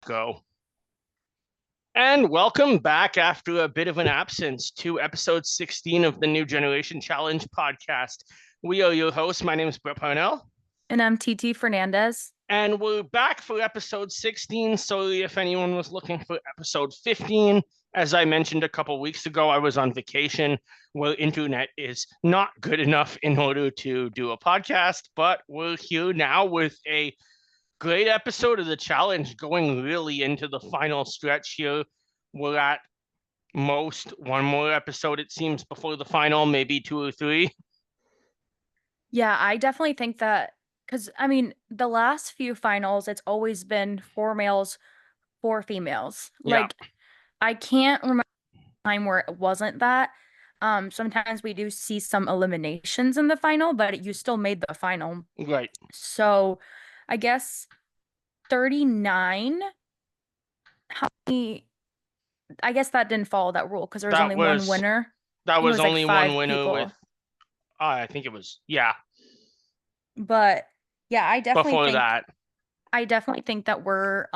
go. And welcome back after a bit of an absence to episode 16 of the New Generation Challenge podcast. We are your hosts. My name is Brett Parnell. And I'm Titi Fernandez. And we're back for episode 16. Sorry if anyone was looking for episode 15. As I mentioned a couple weeks ago, I was on vacation where internet is not good enough in order to do a podcast, but we're here now with a great episode of the challenge going really into the final stretch here. We're at most one more episode, it seems, before the final, maybe 2 or 3. Yeah, I definitely think that, because, the last few finals, it's always been 4 males, 4 females. Yeah. I can't remember a time where it wasn't that. Sometimes we do see some eliminations in the final, but you still made the final. Right. So I guess 39. How many? I guess that didn't follow that rule because there was only one winner. That was only like one winner people. with, I think it was, yeah. But yeah, I definitely think that we're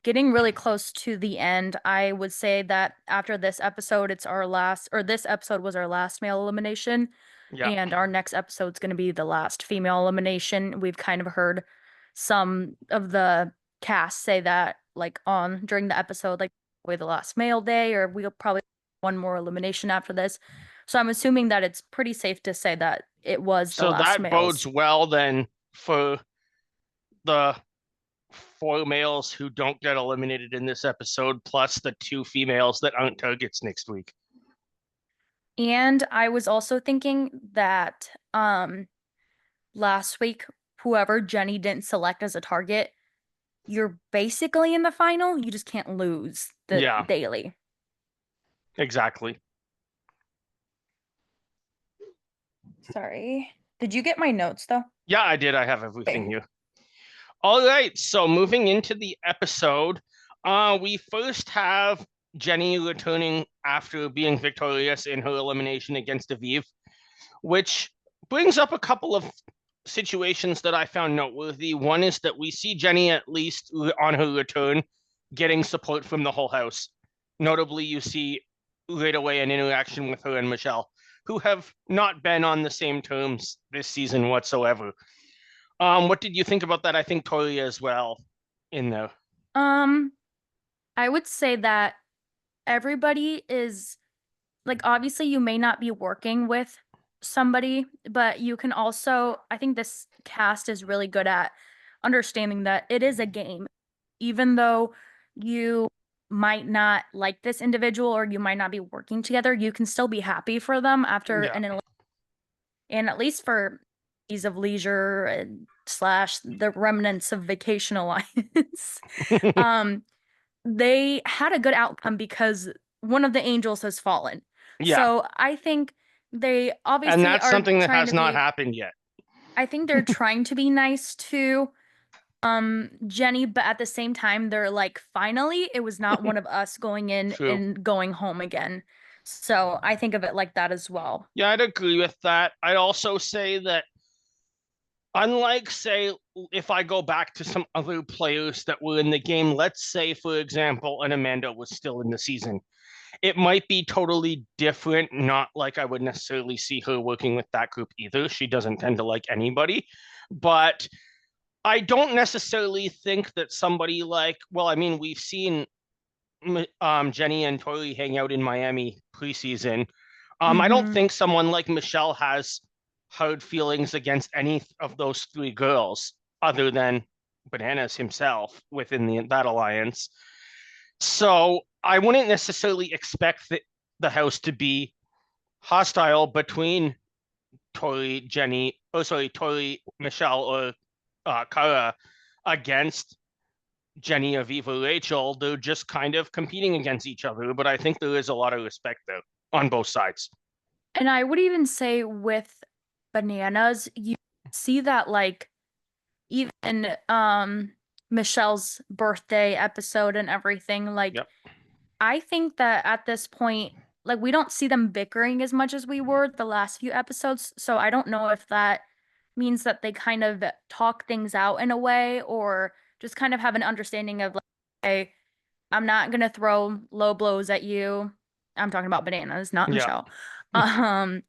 getting really close to the end. I would say that after this episode, this episode was our last male elimination. Yeah. And our next episode's going to be the last female elimination. We've kind of heard some of the cast say that, during the episode, the last male day, or we'll probably one more elimination after this. So I'm assuming that it's pretty safe to say that it was the last males. So that bodes well then for the 4 males who don't get eliminated in this episode, plus the 2 females that aren't targets next week. And I was also thinking that last week, whoever Jenny didn't select as a target, you're basically in the final. You just can't lose the daily. Exactly. Sorry. Did you get my notes, though? Yeah, I did. I have everything here. All right. So moving into the episode, we first have Jenny returning after being victorious in her elimination against Aviv, which brings up a couple of situations that I found noteworthy. One is that we see Jenny, at least on her return, getting support from the whole house. Notably, you see right away an interaction with her and Michele, who have not been on the same terms this season whatsoever. What did you think about that? I think Tori as well in there. I would say that everybody is, obviously you may not be working with somebody, but you can also, I think this cast is really good at understanding that it is a game. Even though you might not like this individual or you might not be working together, you can still be happy for them after an elimination. And at least for ease of leisure and / the remnants of Vacation Alliance, they had a good outcome because one of the angels has fallen. Yeah. So I think they obviously and that's something that has not happened yet. I think they're trying to be nice to Jenny, but at the same time they're like, finally it was not one of us going in and going home again. So I think of it like that as well. Yeah, I'd agree with that. I'd also say that unlike, say, if I go back to some other players that were in the game, let's say, for example, an Amanda was still in the season, it might be totally different. Not like I would necessarily see her working with that group either. She doesn't tend to like anybody. But I don't necessarily think that somebody like, we've seen Jenny and Tori hang out in Miami preseason. I don't think someone like Michele has hard feelings against any of those 3 girls other than Bananas himself within that alliance. So I wouldn't necessarily expect the house to be hostile between Tori, Michele, or Cara against Jenny, Aviv, or Rachel. They're just kind of competing against each other, but I think there is a lot of respect there on both sides. And I would even say with Bananas, you see that even Michelle's birthday episode and everything, I think that at this point, we don't see them bickering as much as we were the last few episodes. So I don't know if that means that they kind of talk things out in a way, or just kind of have an understanding of hey, I'm not gonna throw low blows at you. I'm talking about bananas, not Yeah. Michele. Um,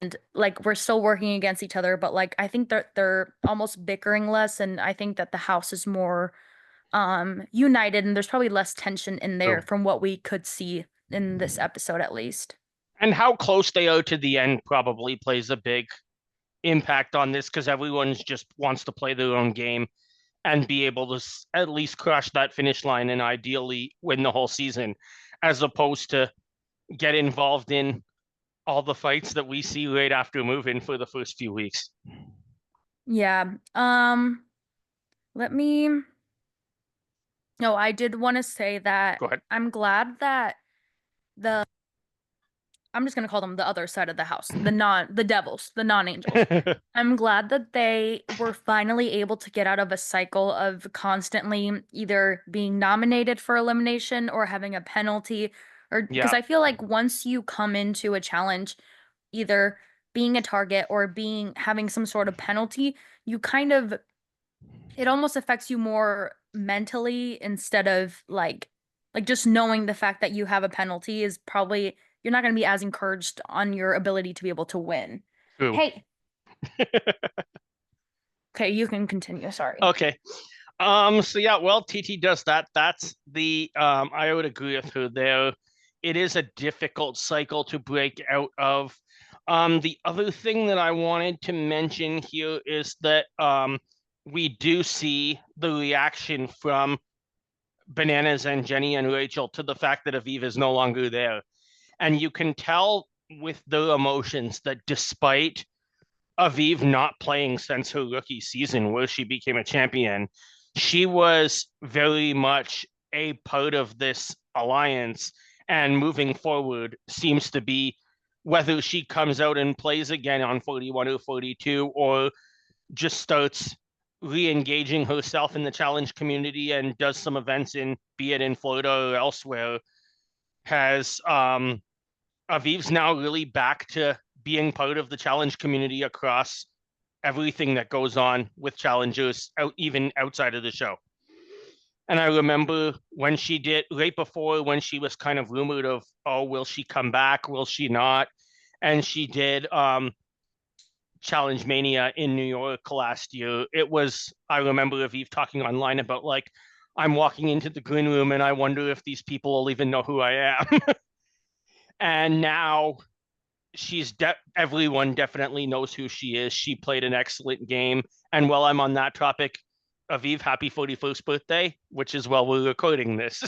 and like we're still working against each other, but like I think they're almost bickering less, and I think that the house is more united, and there's probably less tension in there True. from what we could see in this episode at least. And how close they are to the end probably plays a big impact on this because everyone's just wants to play their own game and be able to at least crush that finish line and ideally win the whole season, as opposed to get involved in all the fights that we see right after moving for the first few weeks. Yeah. Let me No, I did want to say that Go ahead. I'm glad that the I'm just gonna call them the other side of the house, the devils, the non-angels. I'm glad that they were finally able to get out of a cycle of constantly either being nominated for elimination or having a penalty, or because Yeah, I feel like once you come into a challenge, either being a target or being having some sort of penalty, you kind of it almost affects you more mentally instead of like just knowing the fact that you have a penalty is probably you're not going to be as encouraged on your ability to be able to win. true. Hey, okay, you can continue. Sorry. Okay. So yeah, well, TT does that. That's the I would agree with her there. It is a difficult cycle to break out of. The other thing that I wanted to mention here is that we do see the reaction from Bananas and Jenny and Rachel to the fact that Aviv is no longer there. And you can tell with their emotions that despite Aviv not playing since her rookie season where she became a champion, she was very much a part of this alliance and moving forward seems to be whether she comes out and plays again on 41 or 42 or just starts re-engaging herself in the challenge community and does some events in be it in Florida or elsewhere has Aviv's now really back to being part of the challenge community across everything that goes on with challengers out even outside of the show. And I remember when she did right before when she was kind of rumored of, oh, will she come back? Will she not? And she did Challenge Mania in New York last year. It was I remember Aviv talking online about like I'm walking into the green room and I wonder if these people will even know who I am. And now everyone definitely knows who she is. She played an excellent game. And while I'm on that topic, Aviv, happy 41st birthday, which is while we're recording this.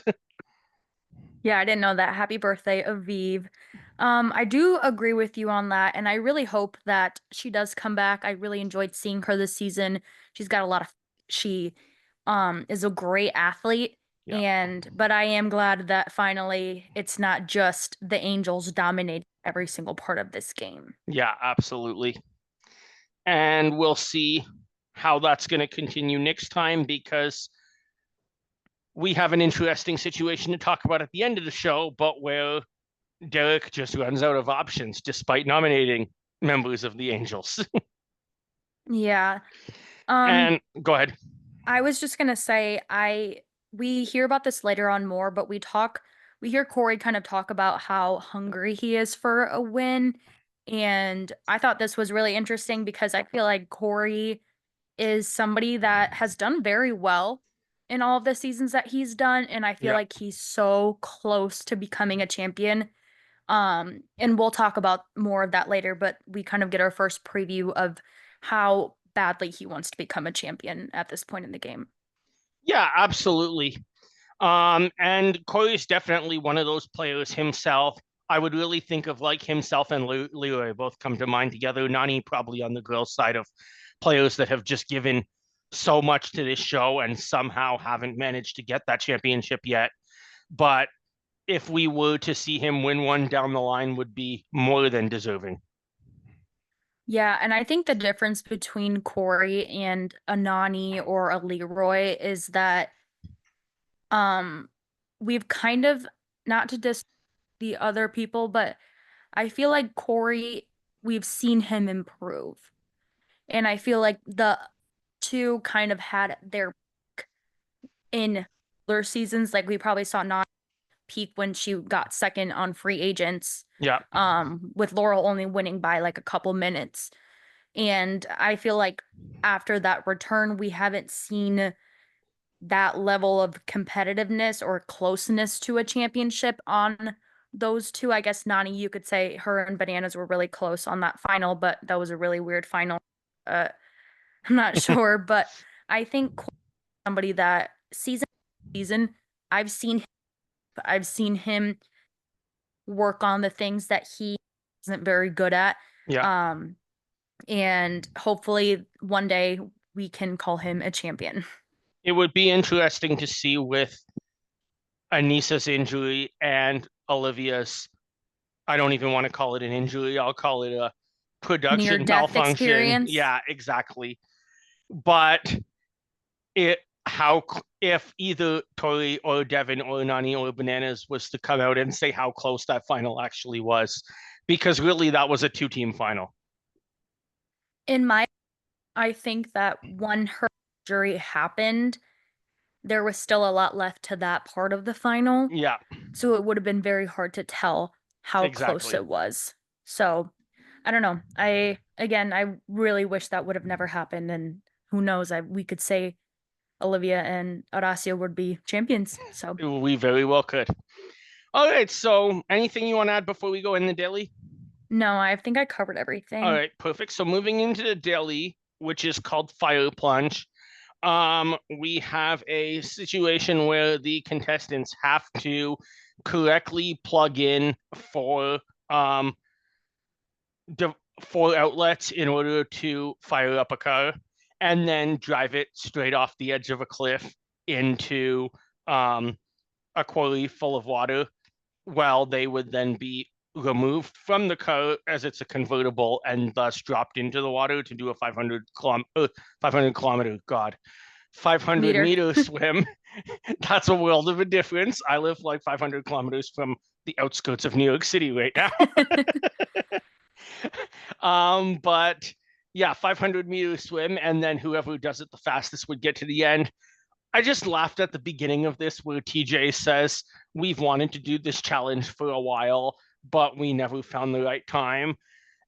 Yeah, I didn't know that. Happy birthday, Aviv. I do agree with you on that, and I really hope that she does come back. I really enjoyed seeing her this season. She's got a lot of she is a great athlete, Yeah. and but I am glad that finally it's not just the Angels dominate every single part of this game. Yeah, absolutely. And we'll see how that's going to continue next time because we have an interesting situation to talk about at the end of the show, but where Derek just runs out of options despite nominating members of the Angels. Yeah. Um, And go ahead. I was just gonna say, we hear about this later on more, but we hear Cory kind of talk about how hungry he is for a win. And I thought this was really interesting because I feel like Cory is somebody that has done very well in all of the seasons that he's done, and I feel Yeah. like he's so close to becoming a champion. And we'll talk about more of that later, but we kind of get our first preview of how badly he wants to become a champion at this point in the game. Yeah, absolutely. And Corey is definitely one of those players himself. I would really think of like himself and Leroy both come to mind together. Nani probably on the girls' side of players that have just given so much to this show and somehow haven't managed to get that championship yet. But if we were to see him win one down the line, would be more than deserving. Yeah, and I think the difference between Cory and a Nani or a Leroy is that um we've kind of not to diss the other people, but I feel like Cory, we've seen him improve. And I feel like the two kind of had their in other seasons. Like we probably saw not peak when she got second on free agents. Yeah. With Laurel only winning by like a couple minutes. And I feel like after that return, we haven't seen that level of competitiveness or closeness to a championship on those two. I guess Nani, you could say her and Bananas were really close on that final, but that was a really weird final. Uh, I'm not sure, but I think somebody that season I've seen him work on the things that he isn't very good at. Yeah. And hopefully one day we can call him a champion. It would be interesting to see with Anissa's injury and Olivia's, I don't even want to call it an injury. I'll call it a Near production death malfunction. experience. Yeah, exactly. But it how if either Tori or Devin or Nani or Bananas was to come out and say how close that final actually was, because really that was a two-team final. I think that when her injury happened, there was still a lot left to that part of the final. Yeah, So it would have been very hard to tell how close exactly. it was. So I don't know. I really wish that would have never happened. And who knows? We could say Olivia and Horacio would be champions. So We very well could. All right, so anything you want to add before we go in the daily? no, I think I covered All everything. right, perfect. So moving into the daily, which is called Fire Plunge, we have a situation where the contestants have to correctly plug in um four outlets in order to fire up a car and then drive it straight off the edge of a cliff into a quarry full of water, while they would then be removed from the car as it's a convertible and thus dropped into the water to do a 500 kilometer, God, 500 meter swim. That's a world of a difference. I live like 500 kilometers from the outskirts of New York City right now. But yeah, 500-meter swim, and then whoever does it the fastest would get to the end. I just laughed at the beginning of this where TJ says, we've wanted to do this challenge for a while, but we never found the right time.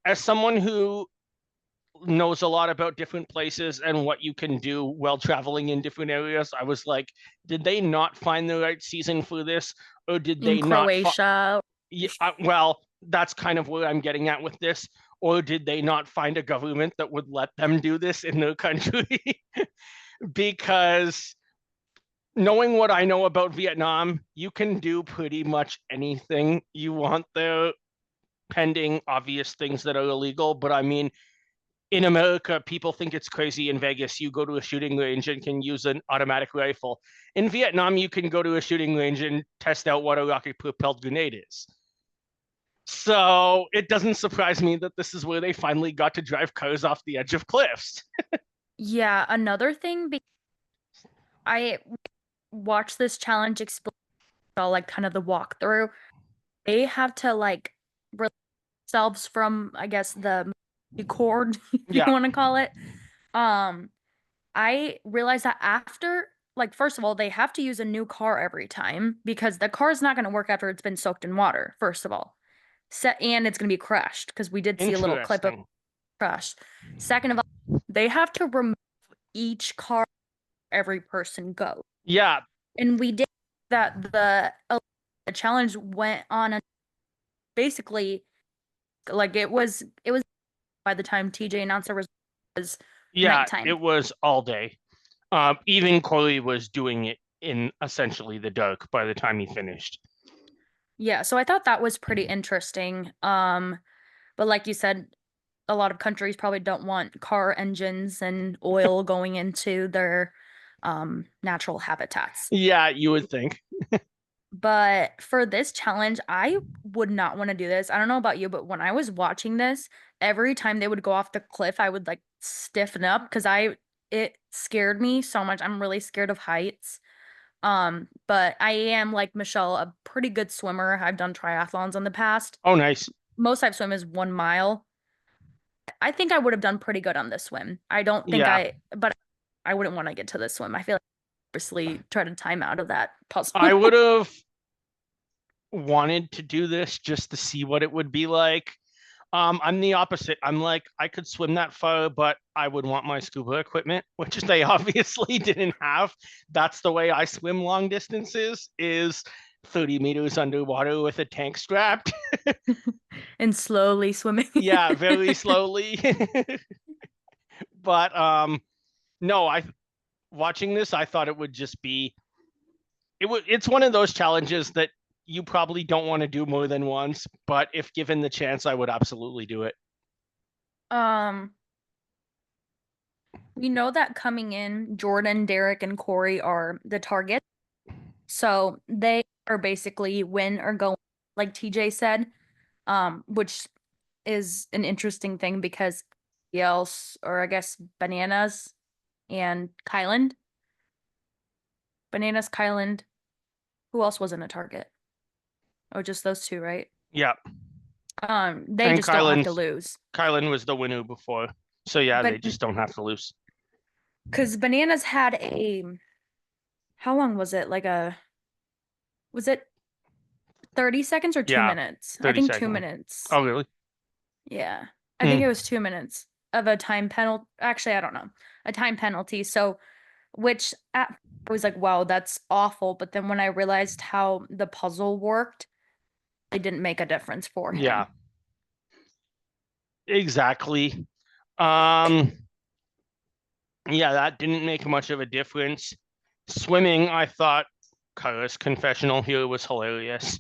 As someone who knows a lot about different places and what you can do while traveling in different areas, I was like, did they not find the right season for this? Or did they in not? Croatia. Well, that's kind of what I'm getting at with this. Or did they not find a government that would let them do this in their country? Because knowing what I know about Vietnam, you can do pretty much anything you want there, pending obvious things that are illegal. But I mean, in America, people think it's crazy. In Vegas, you go to a shooting range and can use an automatic rifle. In Vietnam, you can go to a shooting range and test out what a rocket propelled grenade is. So it doesn't surprise me that this is where they finally got to drive cars off the edge of cliffs. Yeah, another thing, I watched this challenge explain like kind of the walkthrough. They have to like release themselves from, I guess, the cord, if you want to call it. I realized that after, like, first of all, they have to use a new car every time because the car is not going to work after it's been soaked in water, first of all. And it's going to be crushed because we did see a little clip of crushed. Second of all, they have to remove each car every person goes. Yeah. And we did that. The challenge went on basically like it was by the time TJ announced there was nighttime. It was all day. Even Cory was doing it in essentially the dark by the time he finished. Yeah, so I thought that was pretty interesting. But like you said, a lot of countries probably don't want car engines and oil going into their natural habitats. Yeah, you would think. But for this challenge, I would not want to do this. I don't know about you, but when I was watching this, every time they would go off the cliff, I would like stiffen up because it scared me so much. I'm really scared of heights. But I am like Michele, a pretty good swimmer. I've done triathlons in the past. Oh, nice. Most I've swum is 1 mile. I think I would have done pretty good on this swim. I don't think but I wouldn't want to get to this swim. I feel like purposely try to time out of that puzzle. I would have wanted to do this just to see what it would be like. I'm the opposite. I'm like, I could swim that far, but I would want my scuba equipment, which they obviously didn't have. That's the way I swim long distances, is 30 meters underwater with a tank strapped. And slowly swimming. Yeah, very slowly. But no, I watching this, I thought it would just be it's one of those challenges that you probably don't want to do more than once, but if given the chance, I would absolutely do it. We know that coming in, Jordan, Derek, and Cory are the target. So they are basically win or go, like TJ said, which is an interesting thing because else, or I guess Bananas and Kyland. Bananas, Kyland. Who else wasn't a target? Oh, just those two, right? Yeah. They And just don't have to lose. Kylan was the winner before. So yeah, But they just don't have to lose. because Bananas had how long was it? Was it 30 seconds or 2 minutes? I 30 think seconds. 2 minutes. Oh, really? Yeah. I think it was 2 minutes of a time penalty. Actually, I don't know. A time penalty. So, which I was like, wow, that's awful. But then when I realized how the puzzle worked, it didn't make a difference for him. Yeah. Exactly. Yeah, that didn't make much of a difference. Swimming, I thought Kara's confessional here was hilarious.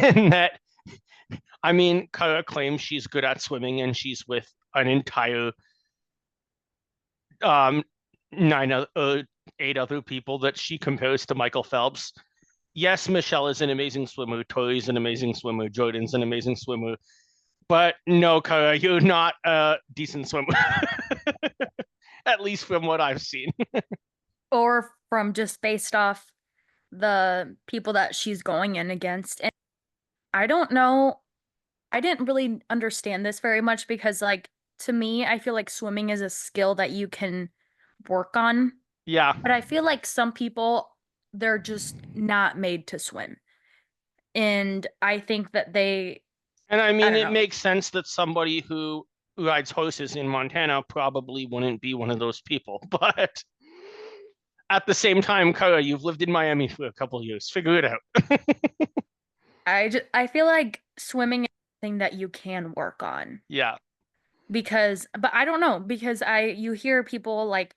And that, I mean, Kara claims she's good at swimming and she's with an entire um eight other people that she compares to Michael Phelps. Yes, Michele is an amazing swimmer, Tori's an amazing swimmer, Jordan's an amazing swimmer, but no, Kara, you're not a decent swimmer. At least from what I've seen. Or from just based off the people that she's going in against. And I don't know. I didn't really understand this very much because, like, to me, I feel like swimming is a skill that you can work on. Yeah. But I feel like some people, they're just not made to swim. And I think that And I I mean, don't it know. makes sense that somebody who rides horses in Montana probably wouldn't be one of those people. But at the same time, Kara, you've lived in Miami for a couple of years. Figure it out. I feel like swimming is something that you can work on Yeah. but I don't know because you hear people like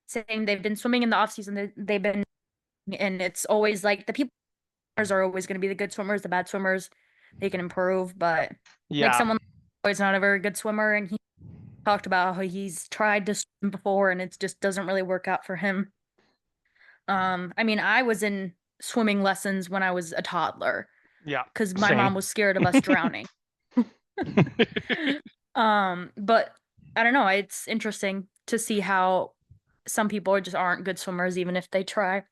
saying they've been swimming in the off season, they've been, and it's always like the people are always going to be the good swimmers, the bad swimmers, they can improve, but like Yeah. someone who's not a very good swimmer and he talked about how he's tried to swim before and it just doesn't really work out for him. I mean, I was in swimming lessons when I was a toddler Yeah. because my Same. mom was scared of us drowning. But I don't know, it's interesting to see how some people just aren't good swimmers even if they try.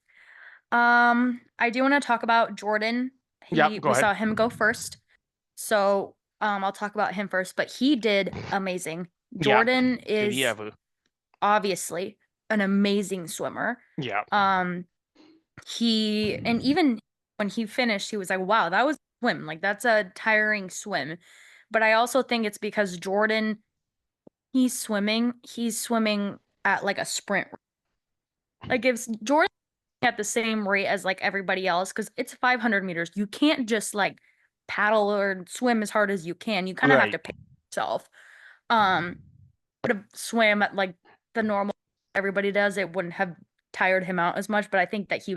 I do want to talk about Jordan. Yep, go We ahead. saw him go first. So, I'll talk about him first, but he did amazing. Yeah. Jordan Did he is ever? obviously an amazing swimmer. Yeah. And even when he finished, he was like, wow, that was a swim. Like that's a tiring swim. But I also think it's because Jordan, he's swimming at like a sprint. Like if Jordan at the same rate as like everybody else, because it's 500 meters, you can't just like paddle or swim as hard as you can. You kind of have Right. to pace yourself. Um, would have swam at like the normal everybody does, it wouldn't have tired him out as much. But I think that he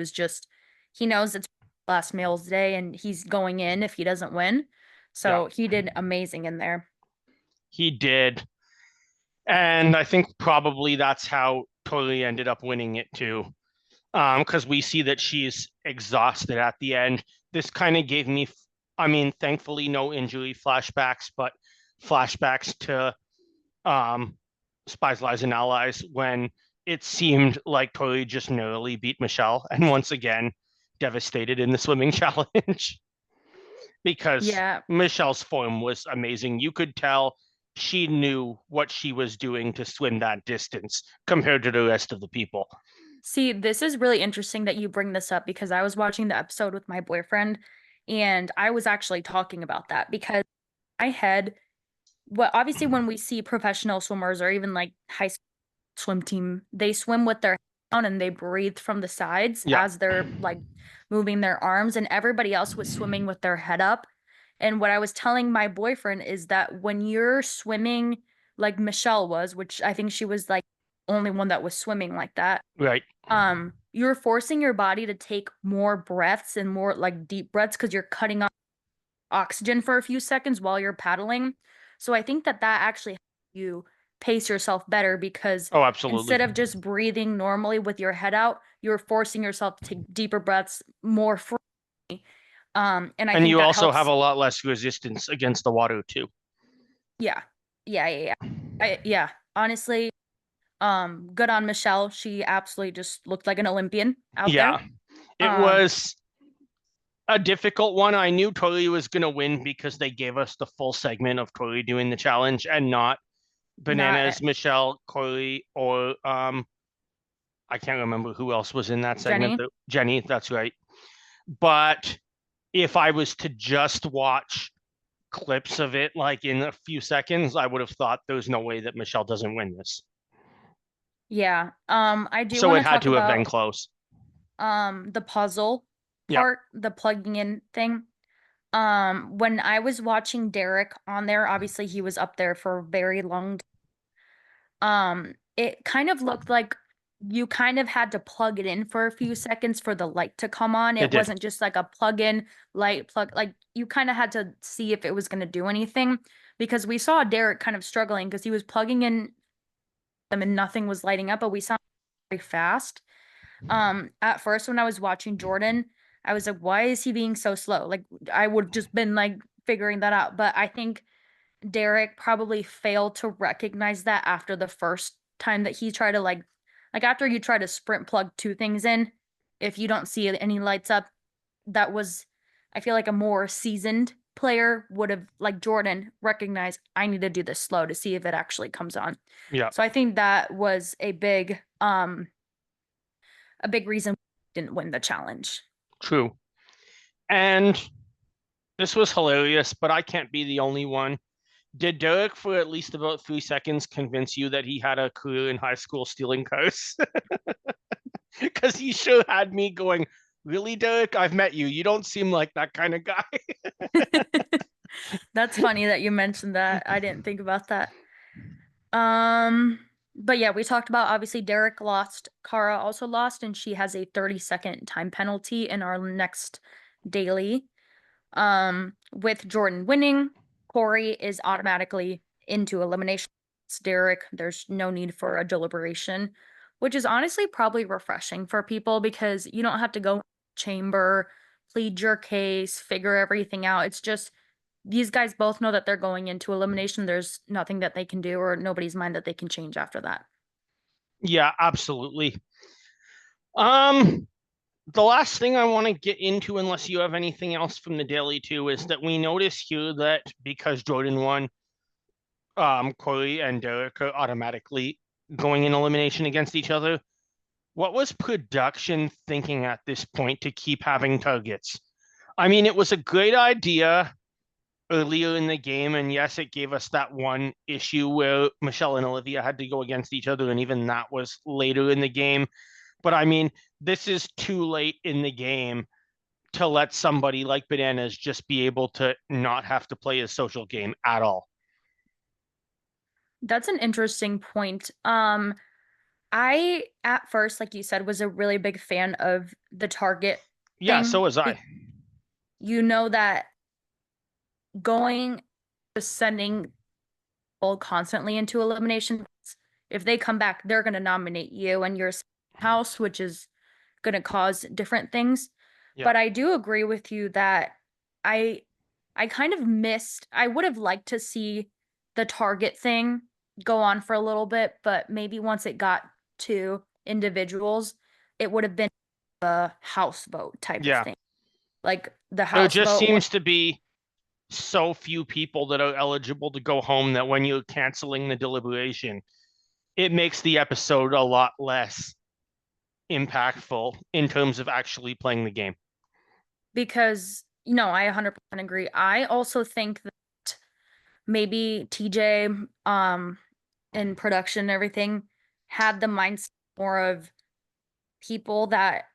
knows it's last male's day and he's going in if he doesn't win. So Yeah. he did amazing in there. He did. And I think probably that's how Tori ended up winning it too. Because we see that she's exhausted at the end. This kind of gave me, I mean, thankfully no injury flashbacks, but flashbacks to Spies, Lies, and Allies when it seemed like Tori just narrowly beat Michele and once again devastated in the swimming challenge because Yeah. Michele's form was amazing. You could tell she knew what she was doing to swim that distance compared to the rest of the people. See, this is really interesting that you bring this up because I was watching the episode with my boyfriend and I was actually talking about that because I had well, obviously when we see professional swimmers or even like high school swim team, they swim with their head down and they breathe from the sides Yeah, as they're like moving their arms, and everybody else was swimming with their head up. And what I was telling my boyfriend is that when you're swimming like Michele was, which I think she was like only one that was swimming like that, right. you're forcing your body to take more breaths and more like deep breaths because you're cutting off oxygen for a few seconds while you're paddling. So I think that that actually helps you pace yourself better because Oh, absolutely. instead of just breathing normally with your head out, you're forcing yourself to take deeper breaths more freely. And I And think you that also have helps. a lot less resistance against the water too. Yeah. Yeah. Yeah. Honestly, good on Michele. She absolutely just looked like an Olympian out there. Yeah, it Um, was a difficult one. I knew Tori was going to win because they gave us the full segment of Tori doing the challenge and not not Bananas, Michele, Cory, or I can't remember who else was in that segment. Jenny. Jenny, that's right. But if I was to just watch clips of it, like in a few seconds, I would have thought there's no way that Michele doesn't win this. Yeah. I do So want it to had talk to have been about close. the puzzle Yeah, part, the plugging in thing. When I was watching Derek on there, obviously he was up there for a very long it kind of looked like you kind of had to plug it in for a few seconds for the light to come on. it It did. wasn't just like a plug in light plug, like you kind of had to see if it was going to do anything because we saw Derek kind of struggling because he was plugging in them and nothing was lighting up, but we saw him very fast. At first when I was watching Jordan, I was like, why is he being so slow? Like I would have just been like figuring that out. But I think Derek probably failed to recognize that after the first time that he tried to like after you try to sprint plug two things in, if you don't see any lights up, that was I feel like a more seasoned player would have like Jordan recognized I need to do this slow to see if it actually comes on. Yeah, So I think that was a big reason we didn't win the challenge. true. And this was hilarious, but I can't be the only one. Did Derek, for at least about 3 seconds, convince you that he had a career in high school stealing cars? Because he sure had me going, really, Derek? I've met you. You don't seem like that kind of guy. That's funny that you mentioned that. I didn't think about that. Um, but yeah, we talked about obviously Derek lost, Cara also lost, and she has a 30-second time penalty in our next daily. With Jordan winning, Cory is automatically into elimination. It's Derek, there's no need for a deliberation, which is honestly probably refreshing for people because you don't have to go chamber, plead your case, figure everything out. It's just these guys both know that they're going into elimination. There's nothing that they can do or nobody's mind that they can change after that. Yeah, absolutely. Um, the last thing I want to get into, unless you have anything else from the daily too, is that we notice here that because Jordan won, Corey and Derek are automatically going in elimination against each other. What was production thinking at this point to keep having targets? I mean, it was a great idea earlier in the game, and yes, it gave us that one issue where Michele and Olivia had to go against each other, and even that was later in the game. But I mean, this is too late in the game to let somebody like Bananas just be able to not have to play a social game at all. That's an interesting point. I at first, like you said, was a really big fan of the target Yeah, so thing. was I. You know that going just sending people constantly into elimination, if they come back, they're gonna nominate you and your house, which is gonna cause different things. Yeah. But I do agree with you that I I kind of missed I would have liked to see the target thing go on for a little bit, but maybe once it got to individuals, it would have been a house vote type of Yeah. thing. Like the There house just vote would seems to be so few people that are eligible to go home that when you're canceling the deliberation, it makes the episode a lot less impactful in terms of actually playing the game. Because, I 100% agree. I also think that maybe TJ, in production and everything, had the mindset more of people that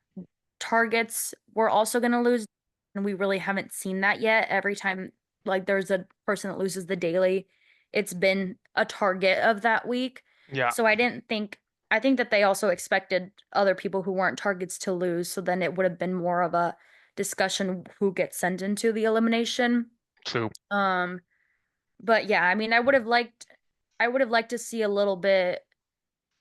targets were also going to lose, and we really haven't seen that yet. Every time like there's a person that loses the daily, it's been a target of that week. Yeah. So I think that they also expected other people who weren't targets to lose, so then it would have been more of a discussion who gets sent into the elimination. True. But yeah, I mean, I would have liked to see a little bit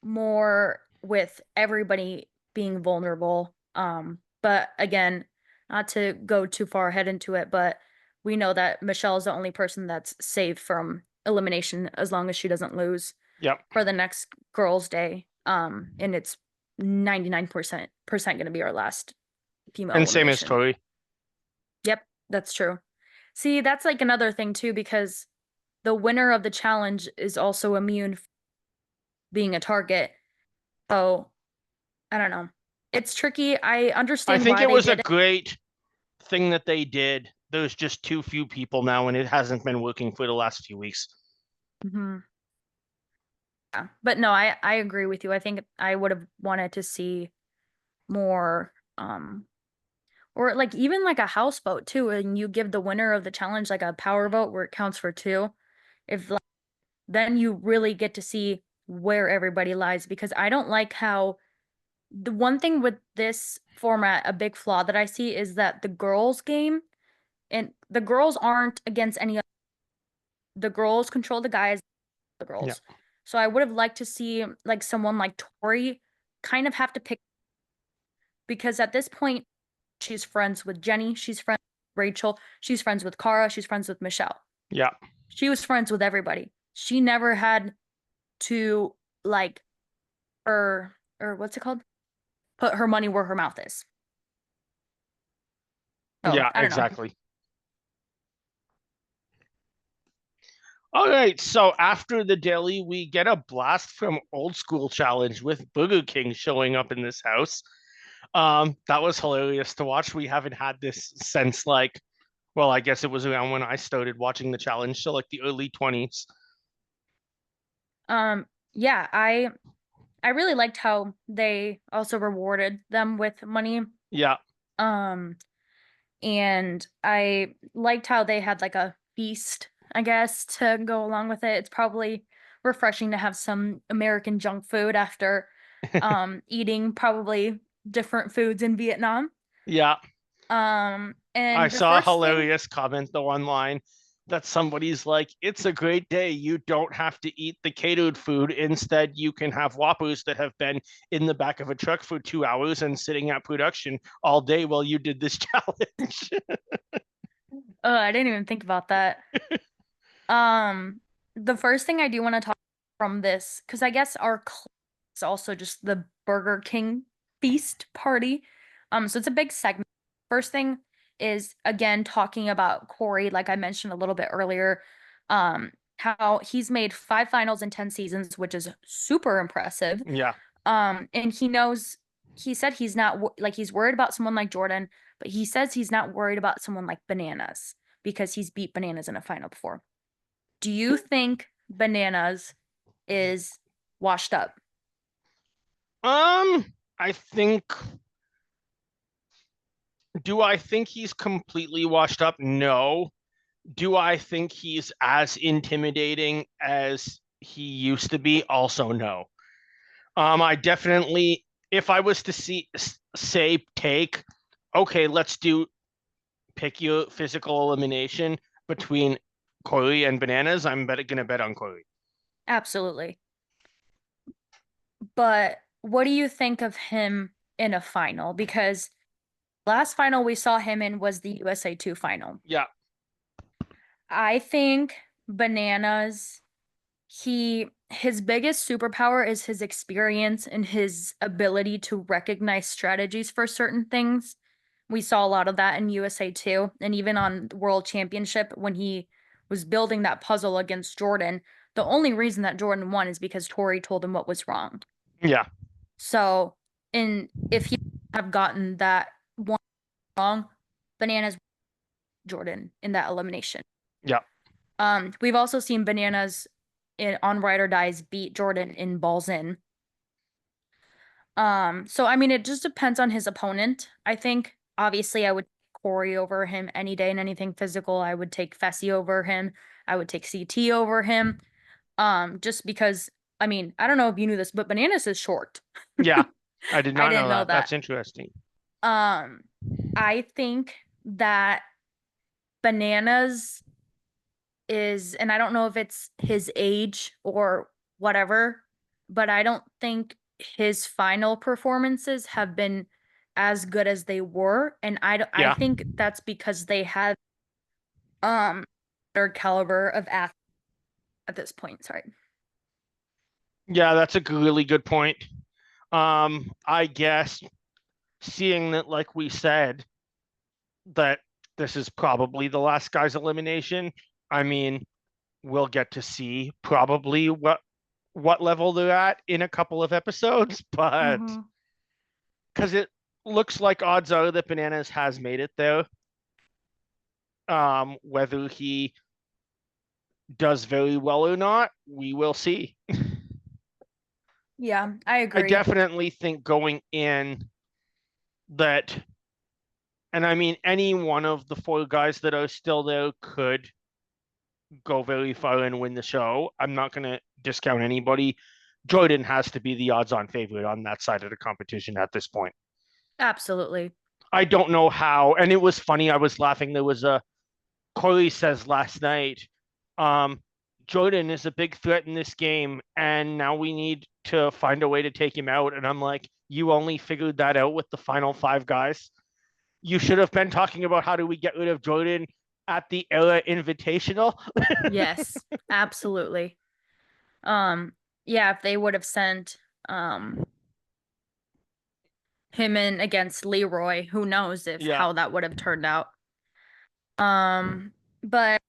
more with everybody being vulnerable. But again, not to go too far ahead into it, but we know that Michele is the only person that's saved from elimination as long as she doesn't lose Yep. for the next girls' day. And it's 99% going to be our last female And same as elimination. Tori. Yep, that's true. See, that's like another thing too, because the winner of the challenge is also immune being a target. So I don't know. It's tricky. I I understand think why it they was a did it. great thing that they did. There's just too few people now, and it hasn't been working for the last few weeks. Yeah. But no, I agree with you. I think I would have wanted to see more, or like even like a house vote too, and you give the winner of the challenge like a power vote where it counts for two. If like, then you really get to see where everybody lies, because I don't like how the one thing with this format, a big flaw that I see is that the girls game and the girls aren't against any other. The girls control the guys, the Yeah. girls. So I would have liked to see like someone like Tori kind of have to pick, because at this point she's friends with Jenny, she's friends with Rachel, she's friends with Cara, she's friends with Michele. Yeah. She was friends with everybody. She never had to like or what's it called? Put her money where her mouth is. So Yeah, I don't know. exactly. All right, so after the daily, we get a blast from Old School Challenge with Burger King showing up in this house. That was hilarious to watch. We haven't had this since like, well, I guess it was around when I started watching the challenge, so like the early 20s. Yeah, I really liked how they also rewarded them with money. Yeah. Um, and I liked how they had like a feast, I guess, to go along with it. It's probably refreshing to have some American junk food after eating probably different foods in Vietnam. Yeah. I And the saw a first thing, hilarious comment though online that somebody's like, it's a great day. You don't have to eat the catered food. Instead, you can have Whoppers that have been in the back of a truck for 2 hours and sitting at production all day while you did this challenge. I didn't even think about that. Um, the first thing I do want to talk from this, because I guess our is also just the Burger King feast party. So it's a big segment. First thing is again talking about Cory, like I mentioned a little bit earlier. How he's made 5 finals in 10 seasons, which is super impressive. Yeah. And he said he's not like he's worried about someone like Jordan, but he says he's not worried about someone like Bananas because he's beat Bananas in a final before. Do you think Bananas is washed up? I think, do I think he's completely washed up? No. Do I think he's as intimidating as he used to be? Also, no. I definitely, if I was to say, take, okay, let's do pick your physical elimination between Cory and Bananas, I'm gonna bet on Cory. Absolutely. But what do you think of him in a final? Because last final we saw him in was the USA 2 final. Yeah. I think Bananas, his biggest superpower is his experience and his ability to recognize strategies for certain things. We saw a lot of that in USA 2 and even on World Championship when he was building that puzzle against Jordan. The only reason that Jordan won is because Tori told him what was wrong. Yeah. So And if he have gotten that one wrong, Bananas Jordan in that elimination. Yeah. We've also seen Bananas on Ride or Dies beat Jordan in Balls In. So I mean, it just depends on his opponent. I think obviously I would take Cory over him any day in anything physical. I would take Fessy over him. I would take CT over him. Just because I mean, I don't know if you knew this, but Bananas is short. Yeah. I did I not know didn't know that. that. That's interesting. Um, I think that Bananas is, and I don't know if it's his age or whatever, but I don't think his final performances have been as good as they were, and I Yeah. think that's because they have their caliber of athlete at this point. Sorry. Yeah, that's a really good point. I guess seeing that, like we said, that this is probably the last guy's elimination, I mean, we'll get to see probably what level they're at in a couple of episodes, but Mm-hmm. because it looks like odds are that Bananas has made it there. Whether he does very well or not, we will see. Yeah, I I agree. definitely think going in that, and I mean, any one of the four guys that are still there could go very far and win the show. I'm not going to discount anybody. Jordan has to be the odds-on favorite on that side of the competition at this point. Absolutely. I don't know how, and it was funny. I was laughing. There was a Cory says last night, um, Jordan is a big threat in this game, and now we need to find a way to take him out. And I'm like, you only figured that out with the final five guys. You should have been talking about how do we get rid of Jordan at the Era Invitational. Yes, absolutely. Yeah, if they would have sent him in against Leroy, who knows if Yeah, how that would have turned out. But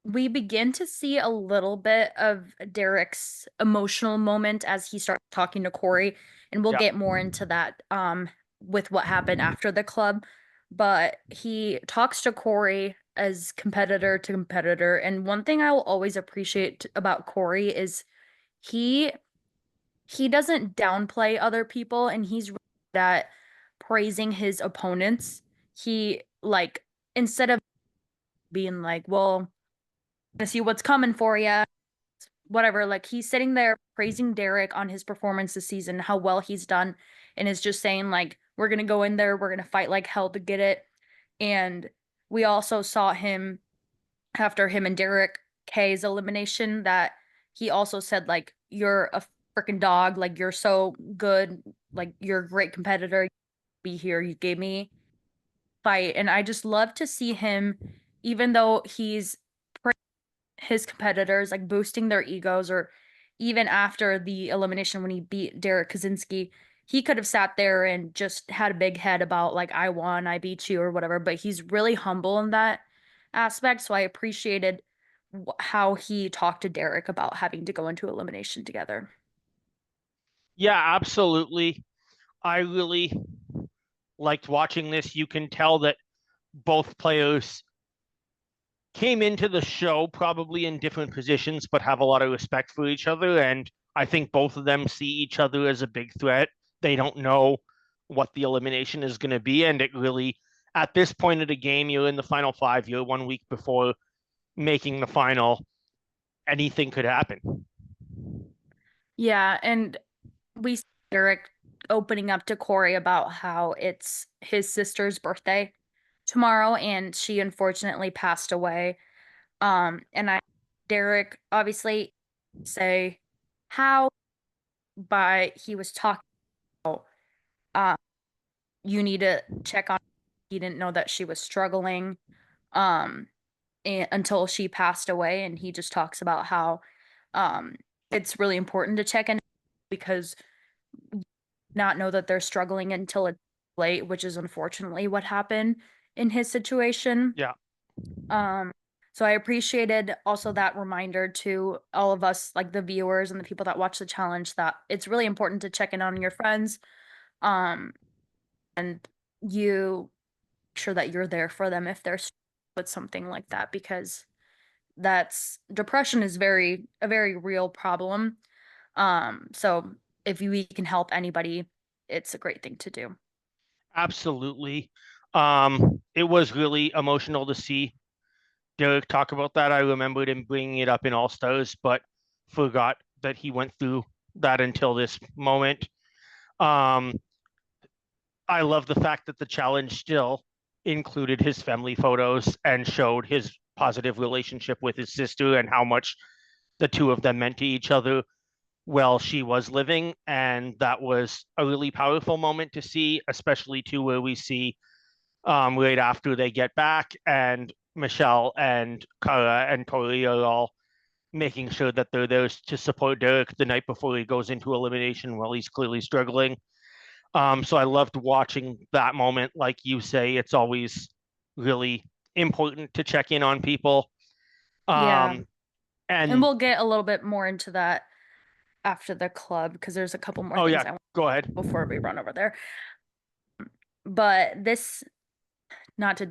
we begin to see a little bit of Derek's emotional moment as he starts talking to Cory, and we'll yeah, get more into that with what happened after the club. But he talks to Cory as competitor to competitor, and one thing I will always appreciate about Cory is he he doesn't downplay other people, and he's really good at praising his opponents. He like instead of being like, well, to see what's coming for you, whatever. Like he's sitting there praising Derek on his performance this season, how well he's done, and is just saying like, we're gonna go in there, we're gonna fight like hell to get it. And we also saw him after him and Derek K's elimination that he also said like, you're a freaking dog, like you're so good, like you're a great competitor. Be here, you gave me fight, and I just love to see him, even though he's his competitors, like boosting their egos, or even after the elimination when he beat Derek Kaczynski, he could have sat there and just had a big head about like I won, I beat you or whatever, but he's really humble in that aspect. So I appreciated how he talked to Derek about having to go into elimination together. yeah, absolutely. I really liked watching this. You can tell that both players came into the show probably in different positions, but have a lot of respect for each other. And I think both of them see each other as a big threat. They don't know what the elimination is going to be. And it really, at this point of the game, you're in the final five, you're 1 week before making the final. Anything could happen. Yeah, and we see Derek opening up to Cory about how it's his sister's birthday tomorrow and she unfortunately passed away. And I Derek obviously say how, but he was talking about you need to check on, he didn't know that she was struggling um until she passed away, and he just talks about how um it's really important to check in because not know that they're struggling until it's late, which is unfortunately what happened in his situation. Yeah. Um, so I appreciated also that reminder to all of us, like the viewers and the people that watch the challenge, that it's really important to check in on your friends, Um, and you make sure that you're there for them if they're with something like that, because depression is a very real problem. So if we can help anybody, it's a great thing to do. Absolutely. It was really emotional to see Derek talk about that. I remembered him bringing it up in All Stars, but forgot that he went through that until this moment. Um, I love the fact that the challenge still included his family photos and showed his positive relationship with his sister and how much the two of them meant to each other while she was living. And that was a really powerful moment to see, especially too where we see right after they get back and Michele and Cara and Tori are all making sure that they're there to support Derek the night before he goes into elimination while he's clearly struggling. So I loved watching that moment. Like you say, it's always really important to check in on people. Yeah. Um, And and we'll get a little bit more into that after the club, because there's a couple more oh things yeah, I want go ahead. before we run over there. But this, not to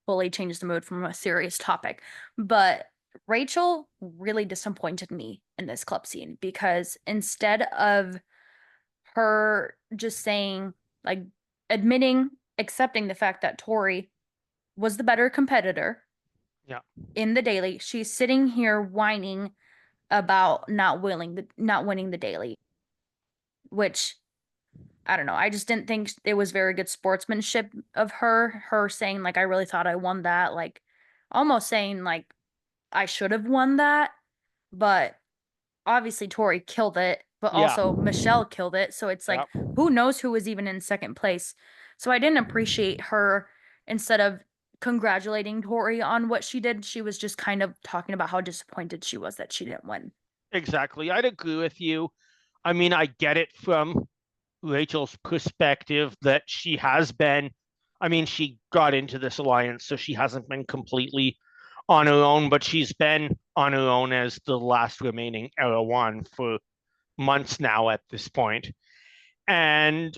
fully change the mood from a serious topic, but Rachel really disappointed me in this club scene, because instead of her just saying, like, admitting, accepting the fact that Tori was the better competitor Yeah, in the daily, she's sitting here whining about not winning the daily, which I don't know. I just didn't think it was very good sportsmanship of her saying, like, I really thought I won that, like, almost saying, like, I should have won that. But obviously Tori killed it, but yeah, also Michele killed it. So it's yeah. like, who knows who was even in second place. So I didn't appreciate her. Instead of congratulating Tori on what she did, she was just kind of talking about how disappointed she was that she didn't win. Exactly. I'd agree with you. I mean, I get it from Rachel's perspective that she has been, I mean, she got into this alliance, so she hasn't been completely on her own, but she's been on her own as the last remaining Era One for months now at this point, and